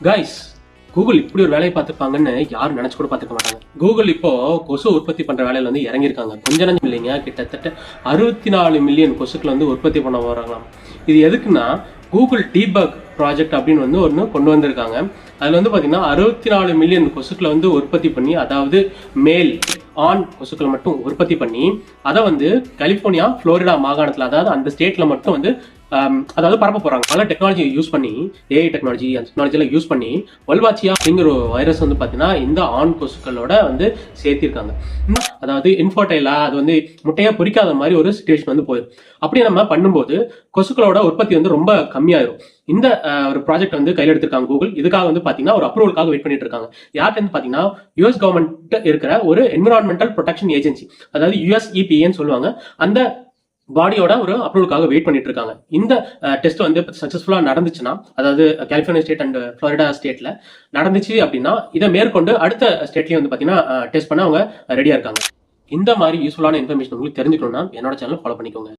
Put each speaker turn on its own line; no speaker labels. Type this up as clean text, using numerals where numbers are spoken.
Guys, Google இப்படி ஒரு வேலையை பார்த்துருப்பாங்கன்னு யாரும் நினைச்சு கூட பார்த்துக்க மாட்டாங்க. கூகுள் இப்போ கொசு உற்பத்தி பண்ற வேலையில வந்து இறங்கியிருக்காங்க. கொஞ்ச நஞ்சம் இல்லைங்க, கிட்டத்தட்ட 64 மில்லியன் கொசுக்களை வந்து உற்பத்தி பண்ண வராங்களாம். இது எதுக்குன்னா கூகுள் டீபக் ப்ராஜெக்ட் அப்படின்னு வந்து ஒன்று கொண்டு வந்திருக்காங்க. அதில் வந்து பார்த்தீங்கன்னா 64 மில்லியன் கொசுக்களை வந்து உற்பத்தி பண்ணி, அதாவது மேல் ஆண் கொசுக்களை மட்டும் உற்பத்தி பண்ணி அதை வந்து கலிபோர்னியா, புளோரிடா மாகாணத்தில், அதாவது அந்த ஸ்டேட்ல மட்டும் வந்து அதாவது பரப்ப போறாங்க. பல டெக்னாலஜி யூஸ் பண்ணி, ஏஐ டெக்னாலஜி, அந்த டெக்னாலஜி எல்லாம் யூஸ் பண்ணி வல்வாச்சியா அப்படிங்கிற ஒரு வைரஸ் வந்து பார்த்தீங்கன்னா இந்த ஆண் கொசுக்களோட வந்து சேர்த்திருக்காங்க. அதாவது இன்ஃபர்டைலா, அது வந்து முட்டையா பொறிக்காத மாதிரி ஒரு சிச்சுவேஷன் வந்து போயிடும். அப்படி நம்ம பண்ணும்போது கொசுக்களோட உற்பத்தி வந்து ரொம்ப கம்மியாயிரும். இந்த ஒரு ப்ராஜெக்ட் வந்து கையில் எடுத்திருக்காங்க கூகுள். இதுக்காக வந்து பாத்தீங்கன்னா ஒரு அப்ரூவலுக்காக வெயிட் பண்ணிட்டு இருக்காங்க. யார்கிட்ட வந்து பாத்தீங்கன்னா யுஎஸ் கவர்மெண்ட் இருக்கிற ஒரு என்விரான்மெண்டல் ப்ரொடெக்ஷன் ஏஜென்சி, அதாவது யுஎஸ்இபிஏன்னு சொல்லுவாங்க. அந்த பாடியோட ஒரு அப்ரூவலுக்காக வெயிட் பண்ணிட்டு இருக்காங்க. இந்த டெஸ்ட் வந்து சக்சஸ்ஃபுல்லா நடந்துச்சுன்னா, அதாவது கலிபோர்னியா ஸ்டேட் அண்ட் புளோரிடா ஸ்டேட்ல நடந்துச்சு அப்படின்னா, இதை மேற்கொண்டு அடுத்த ஸ்டேட்லயும் வந்து பாத்தீங்கன்னா டெஸ்ட் பண்ண அவங்க ரெடியா இருக்காங்க. இந்த மாதிரி யூஸ்ஃபுல்லான இன்ஃபர்மேஷன் உங்களுக்கு தெரிஞ்சுக்கணும்னா என்னோட சேனல் ஃபாலோ பண்ணிக்கோங்க.